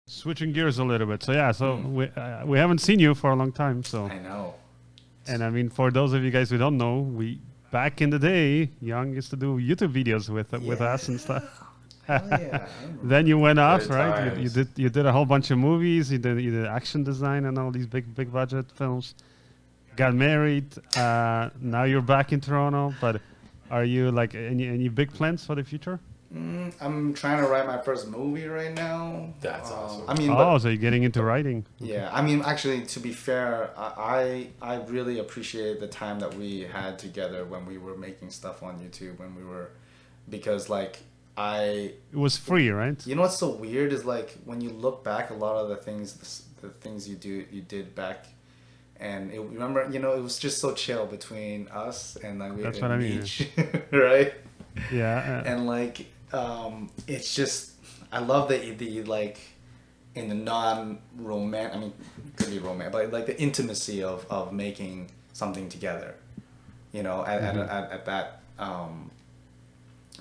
Switching gears a little bit. So yeah, so we haven't seen you for a long time. So I know. and I mean, for those of you guys who don't know, we back in the day, Young used to do YouTube videos with us and stuff. Hell yeah. Then you went off, Good right? times. You did a whole bunch of movies. You did action design and all these big budget films. Got married. Now you're back in Toronto. But are you like any big plans for the future? I'm trying to write my first movie right now. That's awesome. I mean, So you're getting into writing. yeah. I mean, actually, to be fair, I really appreciate the time that we had together when we were making stuff on YouTube because like It was free, right? you know what's so weird is like when you look back, a lot of the things you did back. And remember, it was just so chill between us and like That's what I mean. each, right? Yeah. And like, it's just I love the like in the non-romantic. I mean, it could be romantic, but like the intimacy of making something together.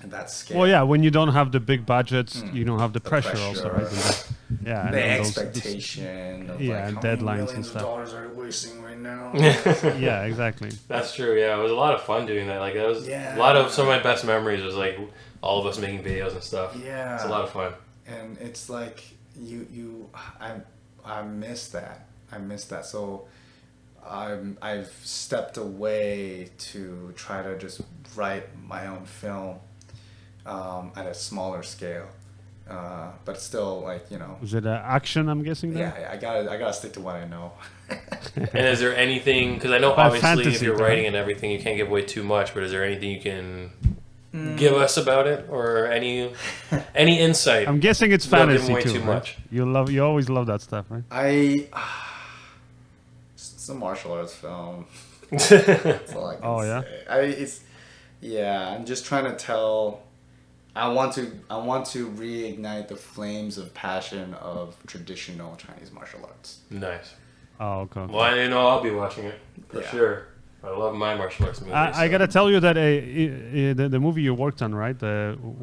At that scale. Well, yeah. When you don't have the big budgets, you don't have the pressure also, right? Yeah. The and expectation of yeah, like and how many deadlines and millions of stuff. dollars are we wasting right now? Yeah, exactly. That's true. Yeah, it was a lot of fun doing that. Like that was Yeah. a lot of some of my best memories was like all of us making videos and stuff. Yeah. It's a lot of fun. And it's like I miss that. I miss that. So I've stepped away to try to just write my own film at a smaller scale. But still, like, Was it action? I'm guessing. Then? yeah, I gotta stick to what I know. And is there anything? Because I know By obviously if fantasy, you're right? writing and everything, you can't give away too much. But is there anything you can give us about it, or any insight? I'm guessing it's Without giving fantasy away too. too Right? much. You always love that stuff, right? It's a martial arts film. That's all I can Oh, yeah? say. I'm just trying to tell. I want to reignite the flames of passion of traditional Chinese martial arts. Nice. Oh, okay. Well, I know I'll be watching it for Yeah. sure. I love my martial arts movies. I gotta tell you that the movie you worked on, right?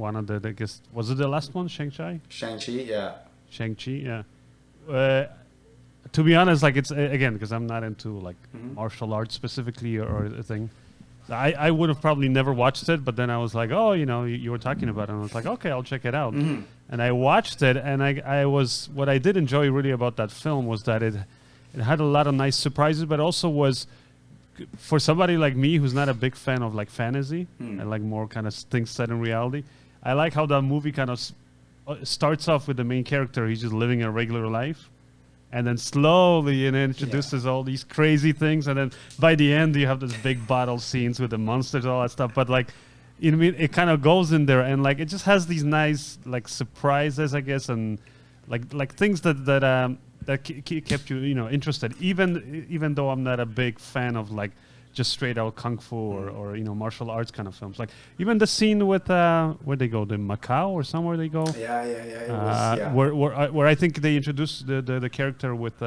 One of the guess was it the last one, Shang Chi? Shang Chi, yeah. Shang Chi, yeah. To be honest, like it's again because I'm not into like martial arts specifically or a thing. I would have probably never watched it, but then I was like, oh, you were talking about it, and I was like, okay, I'll check it out. And I watched it, and what I did enjoy really about that film was that it had a lot of nice surprises, but also was for somebody like me who's not a big fan of like fantasy and like more kind of things set in reality. I like how that movie kind of starts off with the main character. He's just living a regular life. And then slowly introduces all these crazy things. And then by the end, you have this big battle scenes with the monsters, all that stuff. But like, it kind of goes in there. And like, it just has these nice like surprises, I guess. And like things that kept you, interested. Even though I'm not a big fan of like just straight out kung fu or martial arts kind of films. Like even the scene with where they go, the Macau or somewhere they go. Yeah. It was, yeah. Where I think they introduced the character with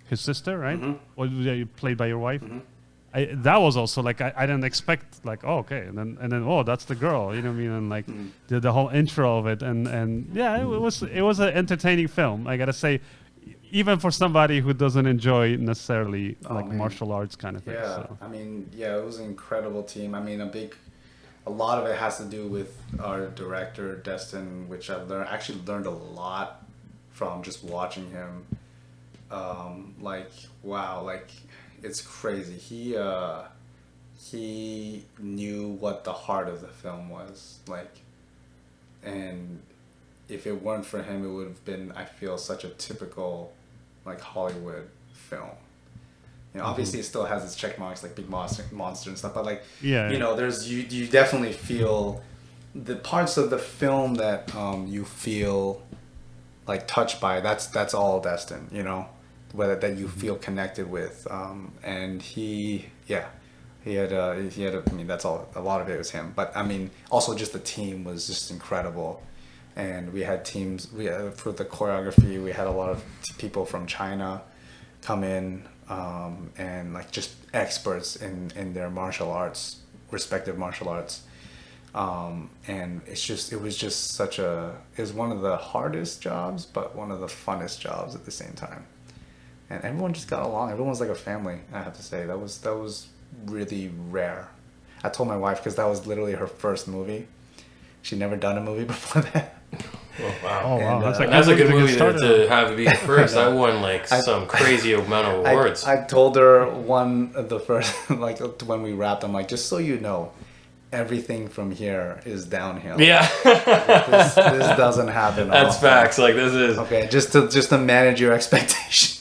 his sister, right? Or played by your wife. That was also like I didn't expect like okay, and then oh that's the girl, you know what I mean? And like the whole intro of it and yeah, it was an entertaining film. I gotta say. Even for somebody who doesn't enjoy necessarily martial arts kind of thing. Yeah, So. I mean, it was an incredible team. I mean, a lot of it has to do with our director, Destin, which I've learned a lot from just watching him. It's crazy. He knew what the heart of the film was, and if it weren't for him, it would have been, I feel, such a typical Hollywood film. Obviously it still has its check marks like big monster and stuff, but there's you definitely feel the parts of the film that you feel touched by. That's all Destin, whether that you feel connected with, and he had I mean that's all, a lot of it was him, but I mean also just the team was just incredible. And we had teams. For the choreography, we had a lot of people from China come in, and just experts in their martial arts, respective martial arts. And it was one of the hardest jobs, but one of the funnest jobs at the same time. And everyone just got along. Everyone was like a family, I have to say. That was really rare. I told my wife, because that was literally her first movie. She'd never done a movie before that. Oh, wow. Oh, wow. That's a good movie to have be first. I won like some crazy amount of awards. I told her the first, like when we wrapped, I'm like, just so you know, everything from here is downhill. Yeah. this doesn't happen. That's often. facts. Like this is okay. Just to manage your expectations.